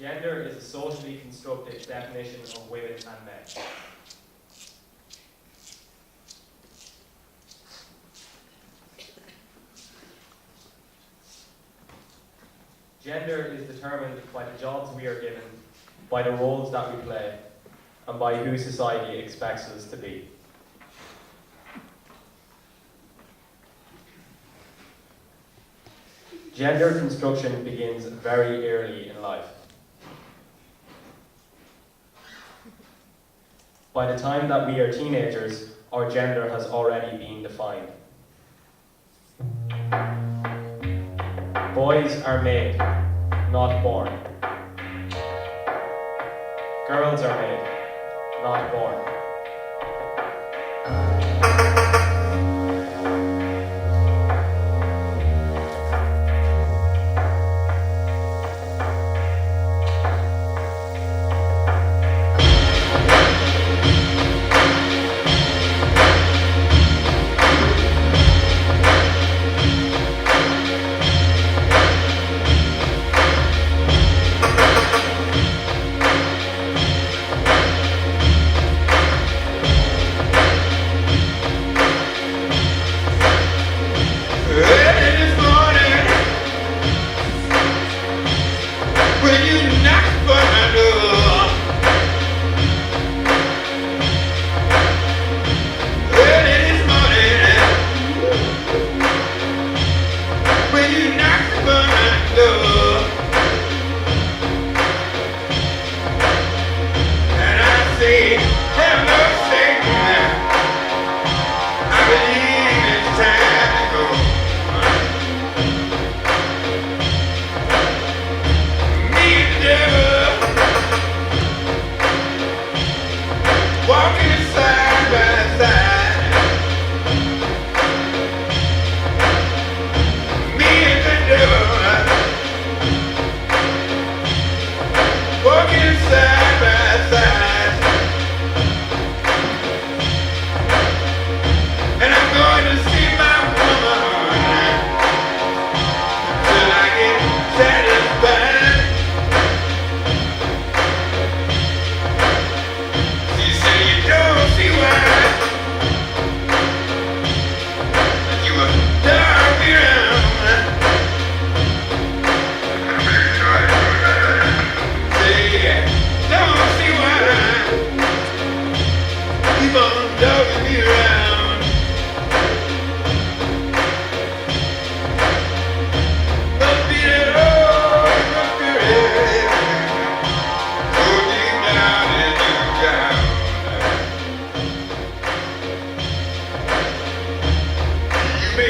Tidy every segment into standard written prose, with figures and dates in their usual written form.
Gender is a socially constructed definition of women and men. Gender is determined by the jobs we are given, by the roles that we play, and by who society expects us to be. Gender construction begins very early in life. By the time that we are teenagers, our gender has already been defined. Boys are made, not born. Girls are made, not born.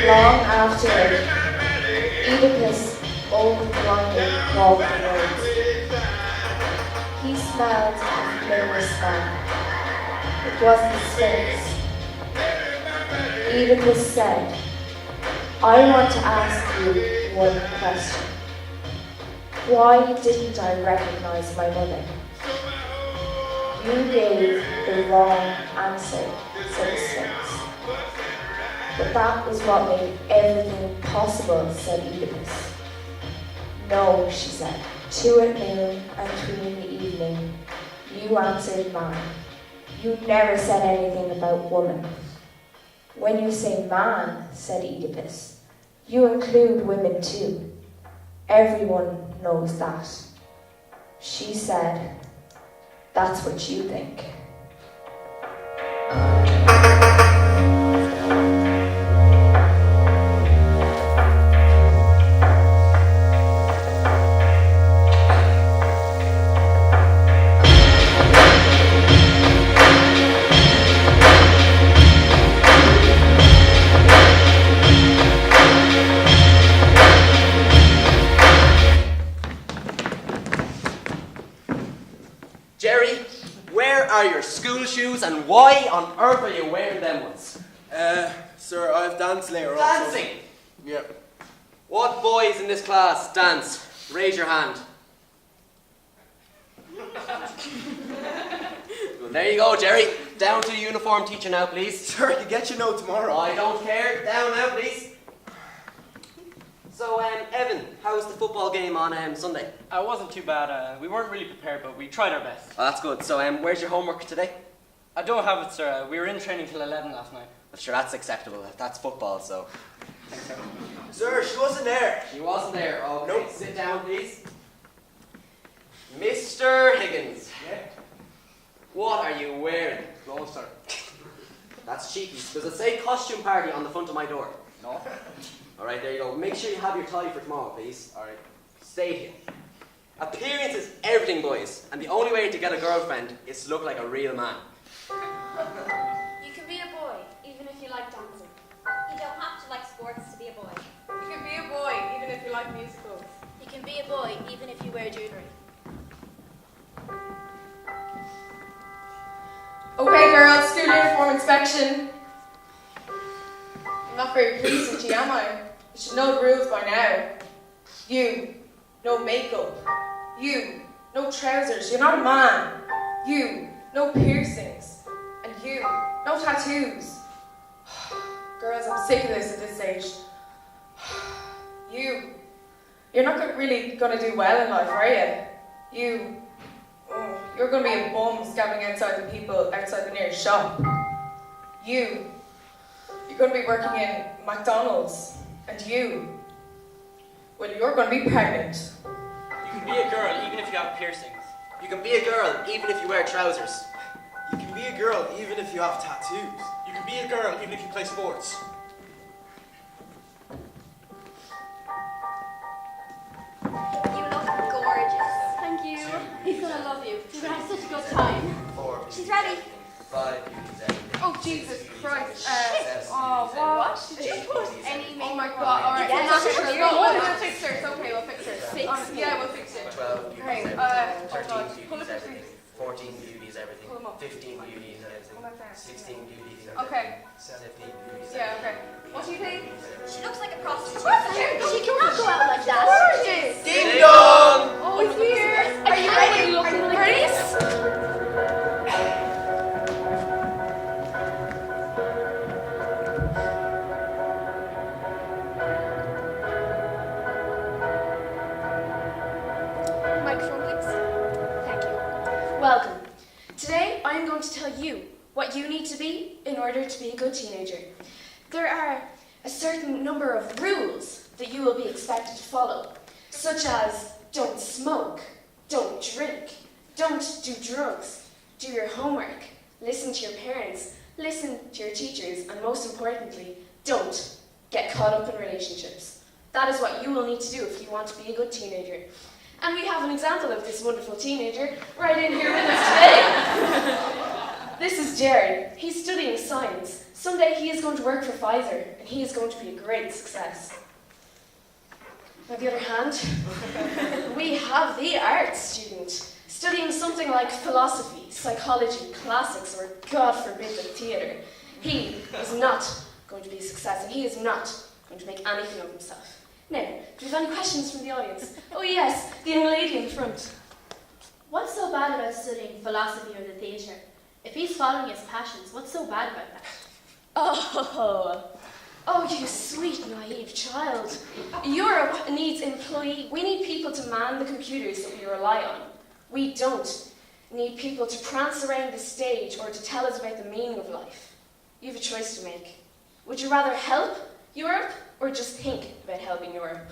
Long after Oedipus old blindly crawled the roads, he smelled of flameless man. It was the Sphinx. Oedipus said, I want to ask you one question. Why didn't I recognize my mother? You gave the wrong answer, said the Sphinx. But that was what made everything possible, said Oedipus. No, she said, 2 at noon and 3 in the evening. You answered man. You never said anything about woman. When you say man, said Oedipus, you include women too. Everyone knows that. She said, that's what you think. Jerry, where are your school shoes and why on earth are you wearing them ones? Sir, I have dance later on. Dancing? Yeah. What boys in this class dance? Raise your hand. Well, there you go, Jerry. Down to the uniform teacher now, please. Sir, you get your note tomorrow. I don't care. Down now, please. So, Evan, how was the football game on Sunday? It wasn't too bad. We weren't really prepared, but we tried our best. Oh, that's good. So, where's your homework today? I don't have it, sir. We were in training till 11 last night. Well, sure, that's acceptable. That's football, so. Thanks, sir. Sir, she wasn't there. She wasn't there. Okay, Nope. sit down, please. Mr. Higgins. Yeah. What are you wearing? Clothes, sir. That's cheeky. Does it say costume party on the front of my door? No. Alright, there you go. Make sure you have your tie for tomorrow, please. Alright. Stay here. Appearance is everything, boys. And the only way to get a girlfriend is to look like a real man. You can be a boy, even if you like dancing. You don't have to like sports to be a boy. You can be a boy even if you like musicals. You can be a boy, even if you wear jewellery. Okay, girls, school uniform inspection. I'm not very pleased with you, am I? You should know the rules by now. You, no makeup. You, no trousers. You're not a man. You, no piercings. And you, no tattoos. Girls, I'm sick of this at this age. You're not really going to do well in life, are you? You're going to be a bum scabbing outside the people outside the nearest shop. You're going to be working in McDonald's. And well, you're going to be pregnant. You can be a girl even if you have piercings. You can be a girl even if you wear trousers. You can be a girl even if you have tattoos. You can be a girl even if you play sports. You look gorgeous. Thank you. He's gonna love you. You're gonna have such a good time. She's ready. 5, Oh, Jesus Christ. Oh, what? Did you put any Oh makeup my on? God, alright. Yeah, We'll that's fix true. it. We'll fix it. It's okay, we'll fix it. Fix it. Yeah, we'll fix it. 12 beauties, Right, everything. oh God. 13 Pull beauties, up your everything. sleeves. 14 beauties, everything. Pull them up. 15 beauties, everything. Pull that down. 16 beauties, everything. Okay. 17 beauties, Yeah, okay. What do you think? She looks like a prostitute. Prostitute? She cannot go out like that. Gorgeous! Ding dong! Oh, it's here! Are you ready? Are you ready? Microphone, please. Thank you. Welcome. Today, I'm going to tell you what you need to be in order to be a good teenager. There are a certain number of rules that you will be expected to follow, such as don't smoke, don't drink, don't do drugs, do your homework, listen to your parents, listen to your teachers, and most importantly, don't get caught up in relationships. That is what you will need to do if you want to be a good teenager. And we have an example of this wonderful teenager right in here with us today. This is Jerry. He's studying science. Someday he is going to work for Pfizer, and he is going to be a great success. On the other hand, we have the arts student, studying something like philosophy, psychology, classics, or God forbid the theatre. He is not going to be a success, and he is not going to make anything of himself. Now, do you have any questions from the audience? Oh yes, the young lady in front. What's so bad about studying philosophy or the theatre? If he's following his passions, what's so bad about that? Oh, you sweet, naive child. Europe needs employees. We need people to man the computers that we rely on. We don't need people to prance around the stage or to tell us about the meaning of life. You have a choice to make. Would you rather help Europe or just think about helping Europe?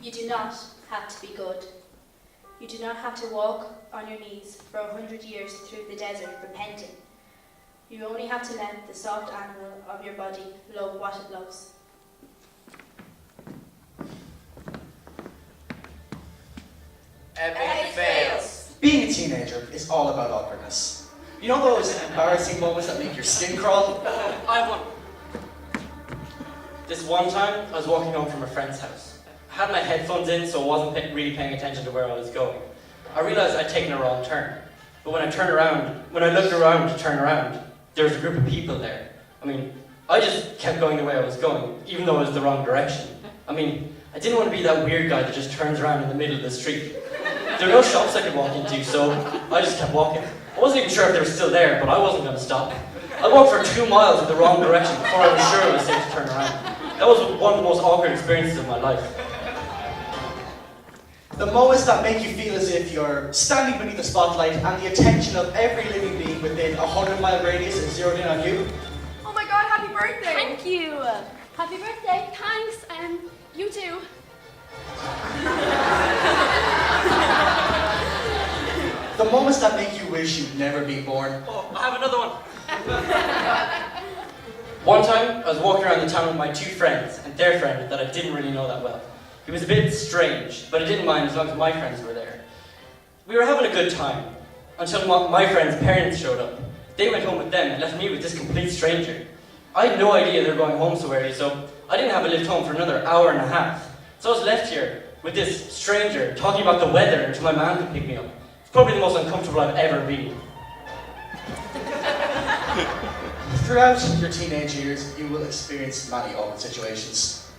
You do not have to be good. You do not have to walk on your knees for 100 years through the desert repenting. You only have to let the soft animal of your body love what it loves. Epic fails. Being a teenager is all about awkwardness. You know those embarrassing moments that make your skin crawl? I have one. This one time, I was walking home from a friend's house. I had my headphones in, so I wasn't really paying attention to where I was going. I realized I'd taken a wrong turn. But when I looked around to turn around, there was a group of people there. I mean, I just kept going the way I was going, even though it was the wrong direction. I mean, I didn't want to be that weird guy that just turns around in the middle of the street. There were no shops I could walk into, so I just kept walking. I wasn't even sure if they were still there, but I wasn't going to stop. I walked for 2 miles in the wrong direction before I was sure it was safe to turn around. That was one of the most awkward experiences of my life. The moments that make you feel as if you're standing beneath the spotlight and the attention of every living being within a 100-mile radius is zeroed in on you. Oh my god, happy birthday! Thank you. Happy birthday. Thanks. You too. The moments that make you wish you'd never been born. Oh, I have another one. One time, I was walking around the town with my 2 friends and their friend that I didn't really know that well. He was a bit strange, but I didn't mind as long as my friends were there. We were having a good time until my friends' parents showed up. They went home with them and left me with this complete stranger. I had no idea they were going home so early, so I didn't have a lift home for another hour and a half. So I was left here with this stranger talking about the weather until my man could pick me up. It's probably the most uncomfortable I've ever been. Throughout your teenage years, you will experience many awkward situations.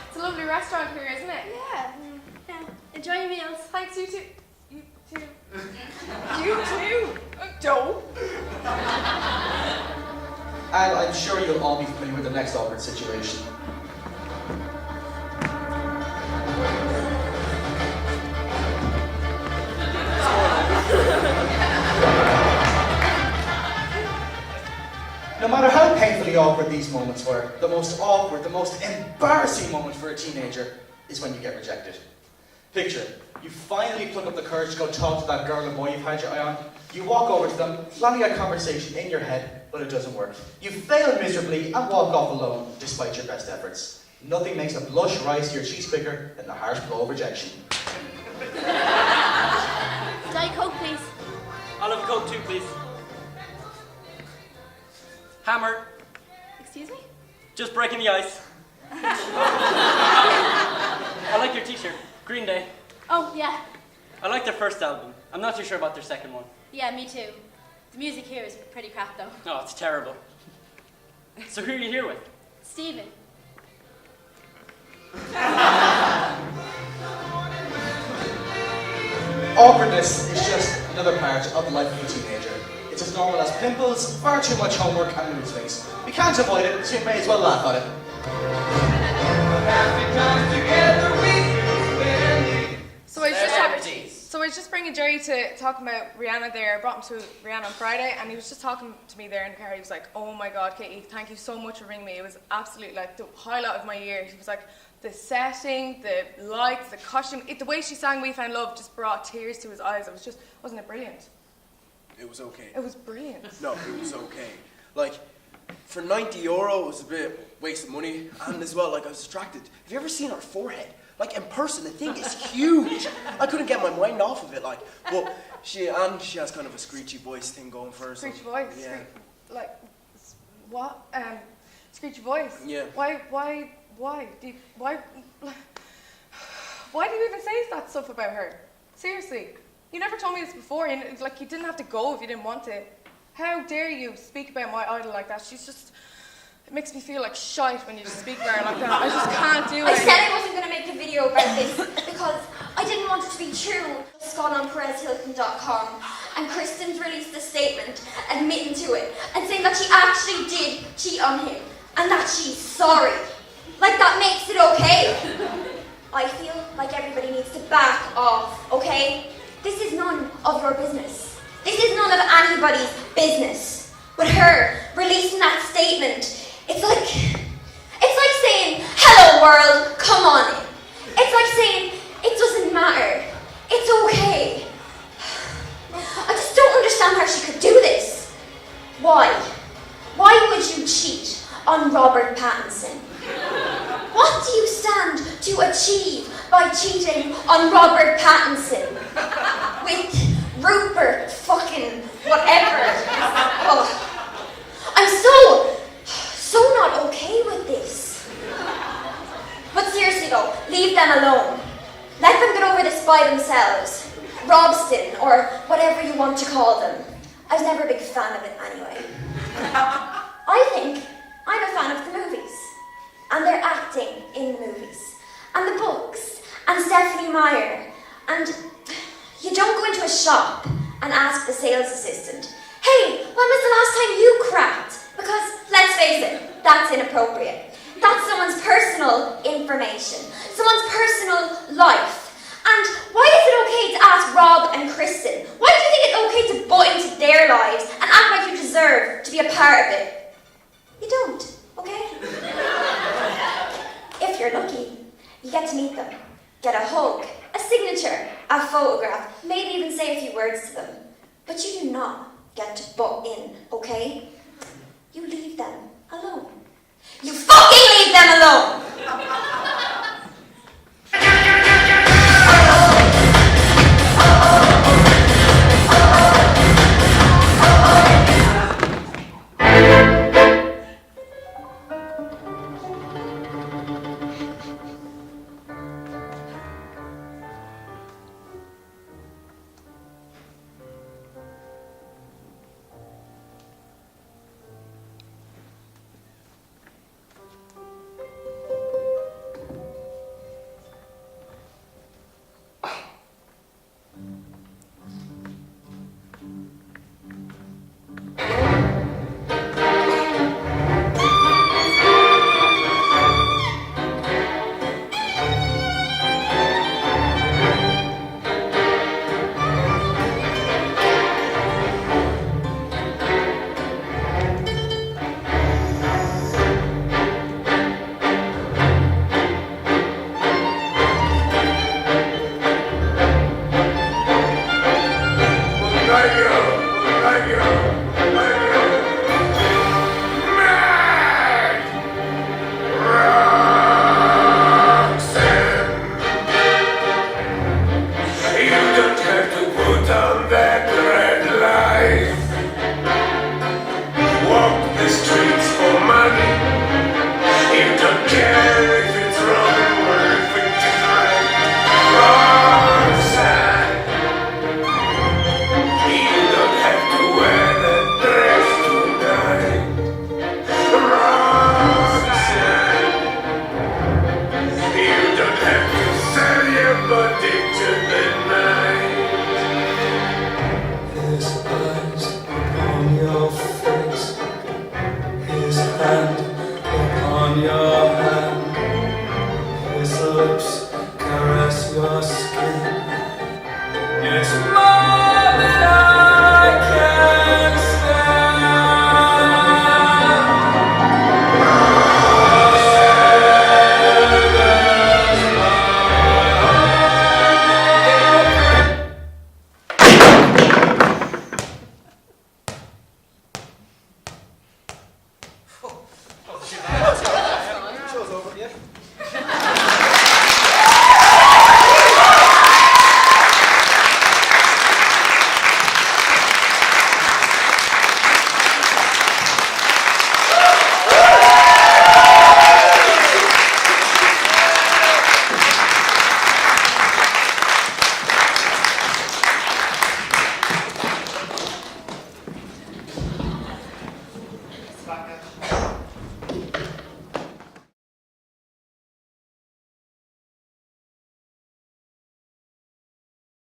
It's a lovely restaurant here, isn't it? Yeah. Enjoy your meals. Thanks, you too. You too. You too. Don't. And I'm sure you'll all be familiar with the next awkward situation. No matter how painfully awkward these moments were, the most awkward, the most embarrassing moment for a teenager is when you get rejected. Picture, you finally pluck up the courage to go talk to that girl or boy you've had your eye on. You walk over to them, planning a conversation in your head, but it doesn't work. You fail miserably and walk off alone, despite your best efforts. Nothing makes a blush rise to your cheeks quicker than the harsh blow of rejection. Diet Coke, please. I'll have a Coke too, please. Hammer. Excuse me? Just breaking the ice. I like your t-shirt. Green Day. Oh, yeah. I like their first album. I'm not too sure about their second one. Yeah, me too. The music here is pretty crap, though. Oh, it's terrible. So who are you here with? Stephen. Awkwardness is just another part of the life of a teenager. It's as normal as pimples, far too much homework, and mood swings. We can't avoid it, so you may as well laugh at it. So I was just bringing Jerry to talk about Rihanna there. I brought him to Rihanna on Friday, and he was just talking to me there in the car. He was like, "Oh my God, Katie, thank you so much for ringing me. It was absolutely like the highlight of my year." He was like, the setting, the lights, the costume, the way she sang "We Found Love" just brought tears to his eyes. Wasn't it brilliant? It was okay. It was brilliant. No, it was okay. Like, for €90, it was a bit waste of money, and as well, like, I was distracted. Have you ever seen her forehead? Like, in person, the thing is huge. I couldn't get my mind off of it, like. But she has kind of a screechy voice thing going for her. So, Screechy voice. Yeah. What? Screechy voice. Yeah. Why? Why do you even say that stuff about her? Seriously, you never told me this before. You didn't have to go if you didn't want to. How dare you speak about my idol like that? It makes me feel like shite when you just speak about her like that. I just can't do it. I said I wasn't going to make a video about this because I didn't want it to be true. It's gone on PerezHilton.com, and Kristen's released a statement admitting to it and saying that she actually did cheat on him and that she's sorry. Like, that makes it okay. I feel like everybody needs to back off, okay? This is none of your business. This is none of anybody's business. But her releasing that statement, it's like saying, "Hello world, come on in." It's like saying, "It doesn't matter. It's okay." I just don't understand how she could do this. Why? Why would you cheat on Robert Pattinson? What do you stand to achieve by cheating on Robert Pattinson? With Rupert fucking whatever. Oh, I'm so not okay with this. But seriously though, leave them alone. Let them get over this by themselves. Robston, or whatever you want to call them. I was never a big fan of it anyway. I think I'm a fan of the movies. And their acting in the movies. And the books. And Stephanie Meyer. And that's inappropriate. That's someone's personal information, someone's personal life. And why is it okay to ask Rob and Kristen? Why do you think it's okay to butt into their lives and act like you deserve to be a part of it? You don't, okay? If you're lucky, you get to meet them, get a hug, a signature, a photograph, maybe even say a few words to them. But you do not get to butt in, okay?